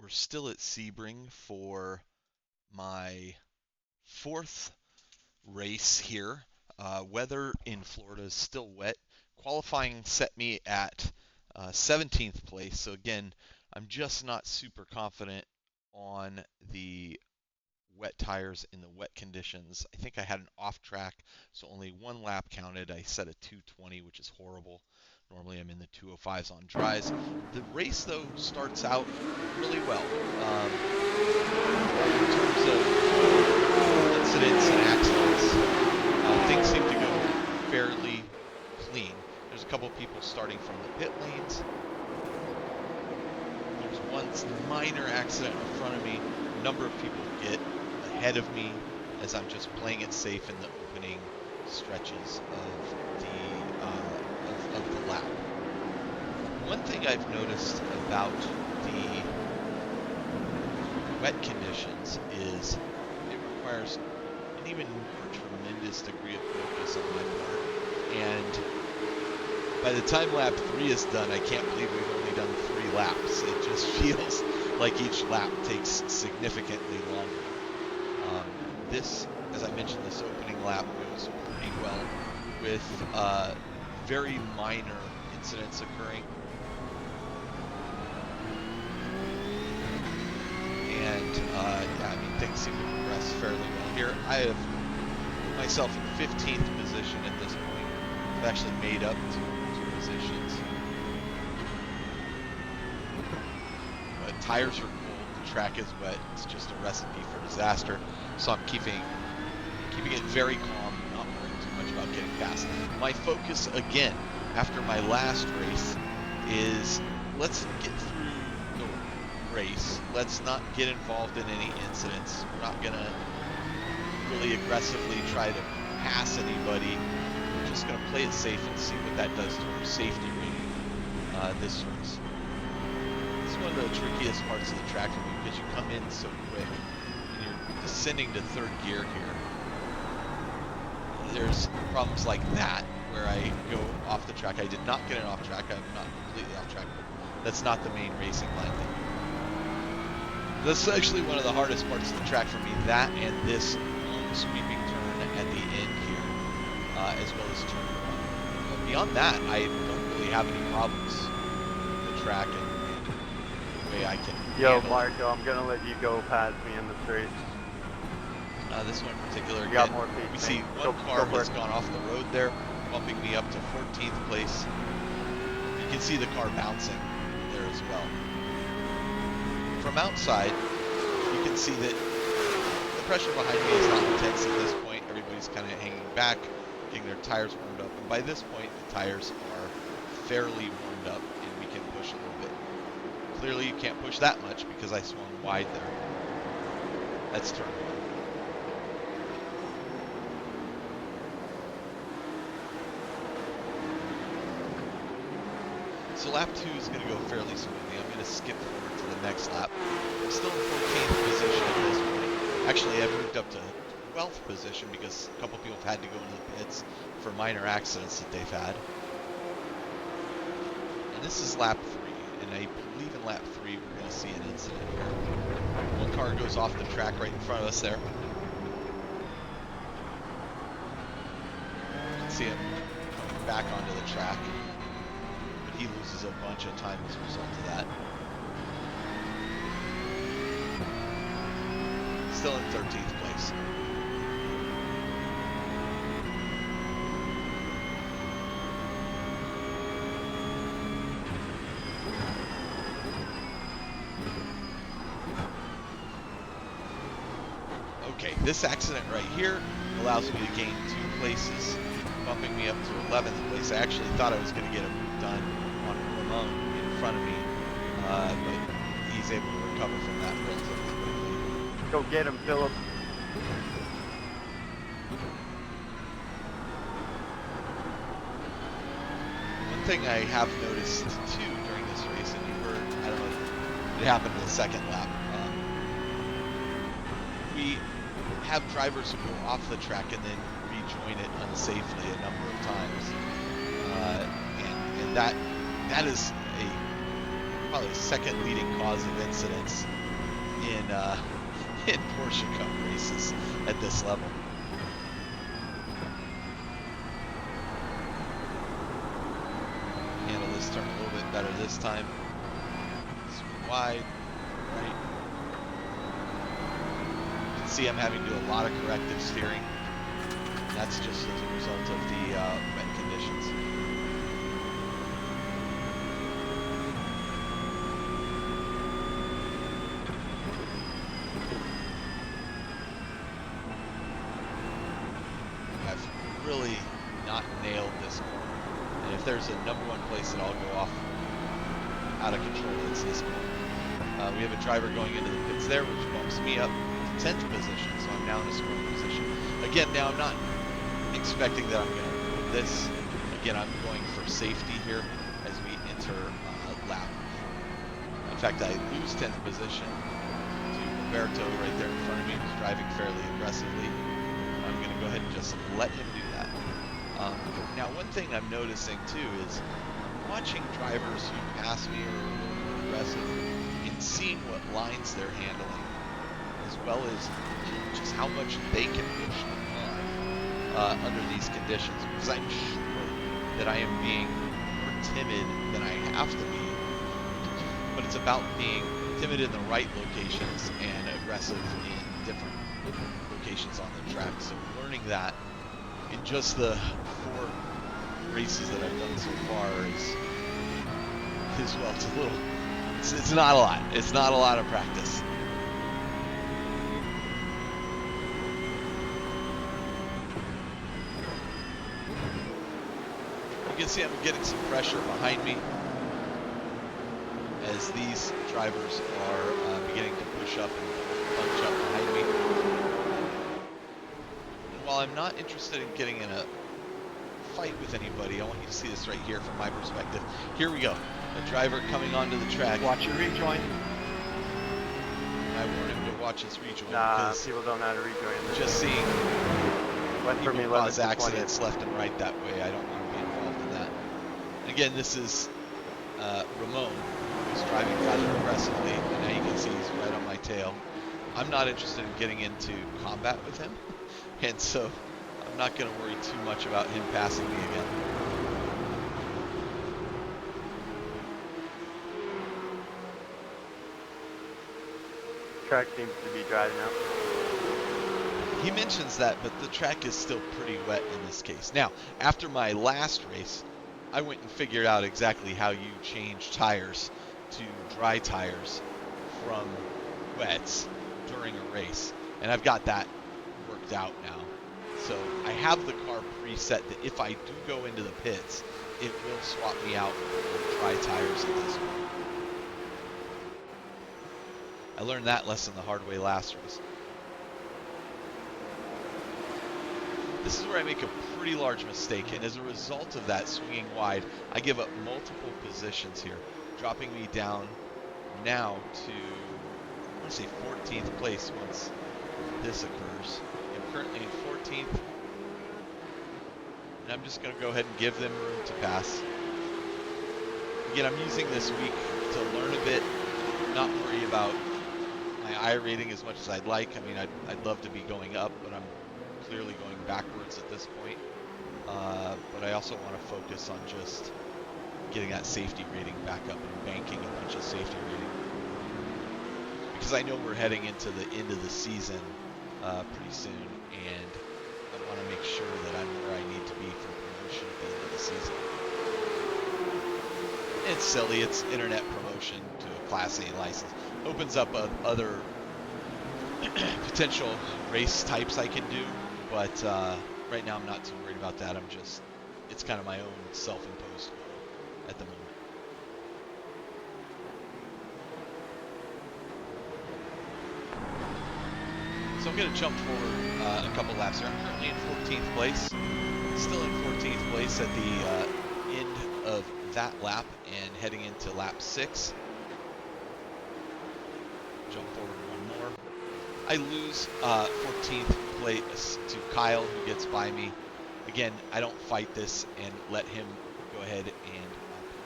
We're still at Sebring for my fourth race here. Weather in Florida is still wet. Qualifying set me at 17th place. So again, I'm just not super confident on the wet tires in the wet conditions. I think I had an off track, so only one lap counted. I set a 220, which is horrible. Normally I'm in the 205s on dries. The race, though, starts out really well. In terms of incidents and accidents, things seem to go fairly clean. There's a couple of people starting from the pit lanes. There's one minor accident in front of me. A number of people get ahead of me as I'm just playing it safe in the opening stretches of the lap. One thing I've noticed about the wet conditions is it requires an even more tremendous degree of focus on my part. And by the time lap 3 is done, I can't believe we've only done 3 laps. It just feels like each lap takes significantly longer. This, as I mentioned, this opening lap goes pretty well with very minor incidents occurring. And yeah, I mean, things seem to progress fairly well here. I have myself in 15th position at this point. I've actually made up 2 positions. But tires are cold, the track is wet, it's just a recipe for disaster. So I'm keeping it very calm, not worrying too much about getting past. My focus again, after my last race, is let's get through the race. Let's not get involved in any incidents. We're not going to really aggressively try to pass anybody. We're just going to play it safe and see what that does to our safety rating this race. This is one of the trickiest parts of the track for me because you come in so quick and you're descending to 3rd gear here. There's problems like that where I go off the track. I did not get an off track. I'm not completely off track, but that's not the main racing line thing. That's actually one of the hardest parts of the track for me, that and this long sweeping turn at the end here, as well as turn 1. But beyond that, I don't really have any problems with the track and the way I can Yo, Marco, I'm going to let you go past me in this race. This one in particular, you got more feet, we see one car has gone off the road there, bumping me up to 14th place. You can see the car bouncing there as well. From outside, you can see that the pressure behind me is not intense at this point. Everybody's kind of hanging back, getting their tires warmed up. And by this point, the tires are fairly warmed up and we can push a little bit. Clearly, you can't push that much because I swung wide there. That's turn 1. So lap 2 is going to go fairly smoothly. I'm going to skip forward to the next lap. I'm still in 14th position at this point. Actually, I've moved up to 12th position because a couple people have had to go into the pits for minor accidents that they've had. And this is lap 3, and I believe in lap 3 we're going to see an incident here. One car goes off the track right in front of us there. You can see him coming back onto the track. He loses a bunch of time as a result of that. Still in 13th place. Okay, this accident right here allows me to gain 2 places, bumping me up to 11th place. I actually thought I was going to get a done on Ramon in front of me, but he's able to recover from that relatively quickly. Go get him, Philip. One thing I have noticed too during this race, and you heard, I don't know if it happened in the 2nd lap, we have drivers who go off the track and then rejoin it unsafely a number of times. And that is a probably the second leading cause of incidents in in Porsche Cup races at this level. Handle this turn a little bit better this time. Swing wide, right. You can see I'm having to do a lot of corrective steering. That's just as a result of the wet conditions. I've really not nailed this corner. And if there's a number one place that I'll go off out of control, it's this corner. We have a driver going into the pits there, which bumps me up to 10th position, so I'm now in a scoring position. Again, now I'm not expecting that I'm going to win this. Again, I'm going for safety here as we enter lap 4. In fact, I lose 10th position to Roberto right there in front of me, who's driving fairly aggressively. I'm going to go ahead and just let him do that. Now, one thing I'm noticing too is watching drivers who pass me or are a little more aggressive and seeing what lines they're handling, as well as just how much they can push the car under these conditions, because I'm sure that I am being more timid than I have to be, but it's about being timid in the right locations and aggressive in different locations on the track. So learning that in just the 4 races that I've done so far is well, it's a little, it's not a lot. It's not a lot of practice. You can see I'm getting some pressure behind me as these drivers are beginning to push up and punch up behind me. And while I'm not interested in getting in a fight with anybody, I want you to see this right here from my perspective. Here we go. A driver coming onto the track. Watch your rejoin. I want him to watch his rejoin. Nah, people don't know how to rejoin. Just seeing Went people cause accidents left and right that way, I don't want to be involved in that. Again, this is Ramon, who's driving rather aggressively, and now you can see he's right on my tail. I'm not interested in getting into combat with him, and so I'm not going to worry too much about him passing me again. Track seems to be drying out. He mentions that, but the track is still pretty wet in this case. Now, after my last race, I went and figured out exactly how you change tires to dry tires from wets during a race, and I've got that worked out now. So I have the car preset that if I do go into the pits, it will swap me out for dry tires at this point. I learned that lesson the hard way last race. This is where I make a pretty large mistake, and as a result of that swinging wide, I give up multiple positions here, dropping me down now to, I want to say 14th place once this occurs. I'm currently in 14th, and I'm just going to go ahead and give them room to pass. Again, I'm using this week to learn a bit, not worry about my I rating as much as I'd like. I mean, I'd love to be going up, but I'm clearly going backwards at this point. But I also want to focus on just getting that safety rating back up and banking a bunch of safety rating. Because I know we're heading into the end of the season pretty soon, and I want to make sure that I'm where I need to be for promotion at the end of the season. It's silly, it's internet promotion to a Class A license. Opens up other potential race types I can do, but right now I'm not too worried about that. It's kind of my own self-imposed goal at the moment. So I'm going to jump forward a couple laps here. I'm currently in 14th place, still in 14th place at the end of that lap and heading into lap 6. Jump forward one more. I lose 14th place to Kyle, who gets by me. Again, I don't fight this and let him go ahead and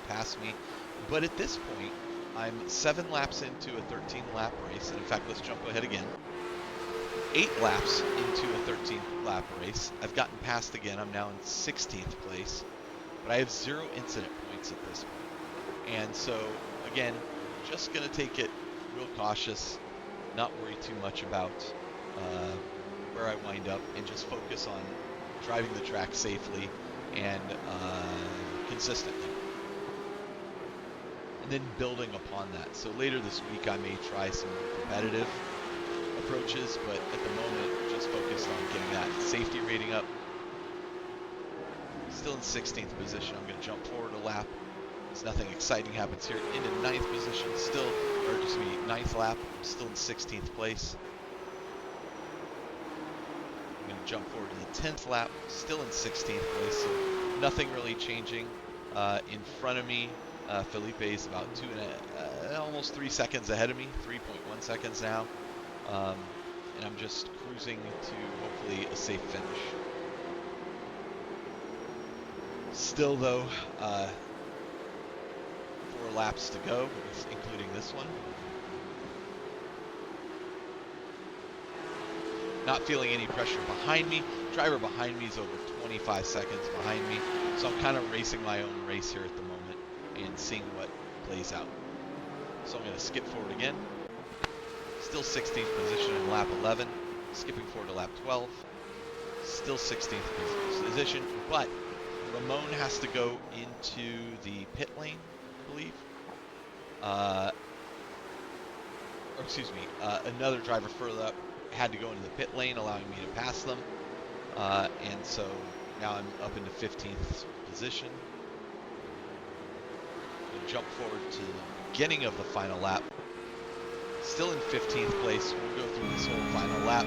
pass me. But at this point, I'm 7 laps into a 13 lap race, and in fact, let's jump ahead again. 8 laps into a 13 lap race. I've gotten past again. I'm now in 16th place, but I have 0 incident points at this point. And so, again, just going to take it real cautious, not worry too much about where I wind up, and just focus on driving the track safely and consistently. And then building upon that. So later this week I may try some more competitive approaches, but at the moment just focused on getting that safety rating up. Still in 16th position. I'm going to jump forward a lap. As nothing exciting happens here. Into 9th position, still, or excuse me, 9th lap, still in 16th place. I'm going to jump forward to the 10th lap, still in 16th place, so nothing really changing. In front of me, Felipe is about almost 3 seconds ahead of me, 3.1 seconds now. And I'm just cruising to hopefully a safe finish. Still though, 4 laps to go, including this one. Not feeling any pressure behind me. Driver behind me is over 25 seconds behind me, so I'm kind of racing my own race here at the moment and seeing what plays out. So I'm going to skip forward again. Still 16th position in lap 11. Skipping forward to lap 12. Still 16th position, but Ramon has to go into the pit lane, I believe. Or excuse me, another driver further up had to go into the pit lane, allowing me to pass them. And so now I'm up into 15th position. We'll jump forward to the beginning of the final lap. Still in 15th place. We'll go through this whole final lap.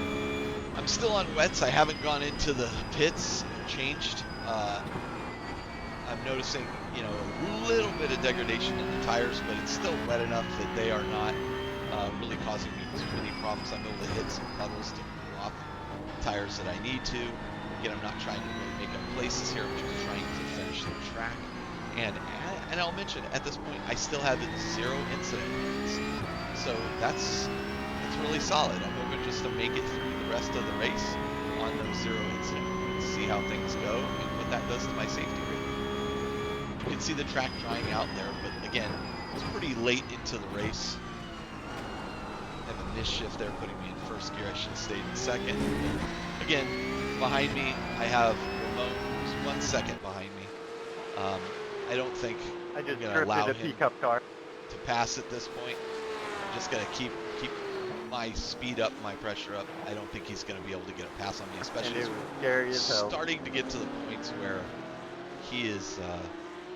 I'm still on wets. I haven't gone into the pits or changed. I'm noticing, you know, a little bit of degradation in the tires, but it's still wet enough that they are not really causing me too many problems. I'm able to hit some puddles to cool off tires that I need to. Again, I'm not trying to really make up places here. I'm just trying to finish the track. And I'll mention, at this point, I still have 0 incident points. So that's really solid. I'm hoping just to make it through the rest of the race on those 0 incident points, see how things go, and what that does to my safety rating. You can see the track drying out there, but again, it's pretty late into the race. I have a misshift there, putting me in first gear. I should have stayed in second. Again, behind me, I have Ramon, who's 1 second behind me. I don't think I just I'm going to allow drifted a him pickup car. to pass at this point. I'm just going to keep my speed up, my pressure up. I don't think he's going to be able to get a pass on me, especially And as it was we're scary as hell. starting to get to the points where he is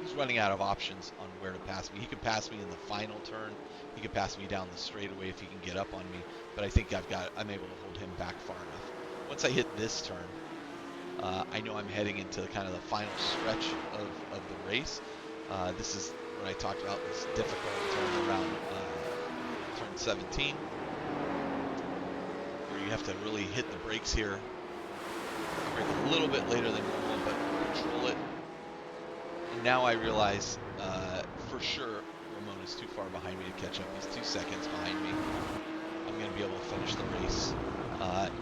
he's running out of options on where to pass me. He could pass me in the final turn. He could pass me down the straightaway if he can get up on me. But I think I'm able to hold him back far enough. Once I hit this turn, I know I'm heading into kind of the final stretch of the race. This is what I talked about, this difficult turn around turn 17, where you have to really hit the brakes here. Brake a little bit later than normal, but control it. And now I realize for sure Ramon is too far behind me to catch up. He's 2 seconds behind me. I'm going to be able to finish the race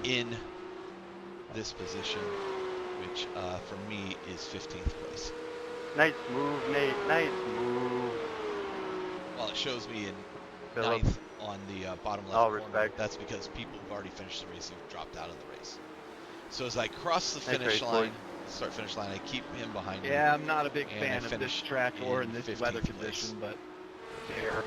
in this position, which for me is 15th place. Nice move, Nate. Nice move. While it shows me in Phillip. 9th on the bottom left All corner, respect. that's because people who've already finished the race have dropped out of the race. So as I cross the Nice finish race, line, boys. start finish line, I keep him behind me. Yeah, I'm not a big And I fan of this finished track or in in this 15th weather place. condition, but there.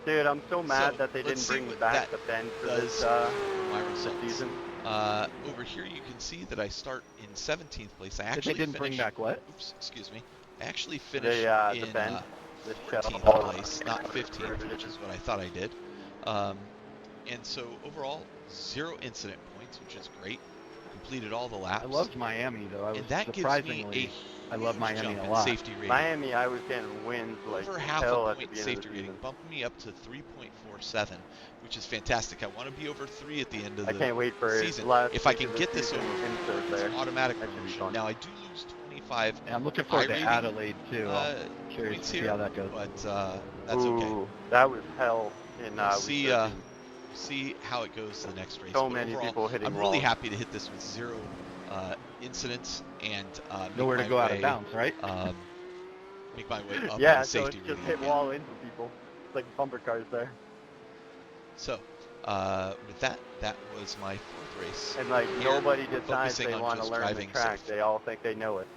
Dude, I'm so mad So, that they let's didn't see bring what back that the bend for does this for my results. season. Over here you can see that I start in 17th place. I They actually didn't bring finished, back what? oops, excuse me. I actually finished The in bend. The 14th shell. place, not 15th, which is what I thought I did. And so overall, 0 incident points, which is great. Completed all the laps. I loved Miami though. I was and that gives me a surprisingly. I love huge Miami jump a in lot. safety rating. Miami, I was getting wins like Over half hell a at the point beginning of safety the rating, season. bumping me up to 3.47, which is fantastic. I want to be over 3 at the end of I the can't wait for season. last If I week can of the get this season over 4, insert it's there. an automatic That should be promotion. fun. Now I do lose 25 And I'm looking high forward to rating, Adelaide too. I'm curious points to see here, how that goes. but that's okay. Ooh, that was hell in We'll see. Research. See how it goes the next race. So But many overall, people hitting I'm really walls. happy to hit this with 0 incidents and Nowhere to go out of bounds, right? make my way up in Yeah, the so it's safety just rating hit again. wall into people. It's like bumper cars there. So, with that, that was my 4th race. And like Here, nobody we're decides focusing they on want to just learn the driving track. safe. They all think they know it.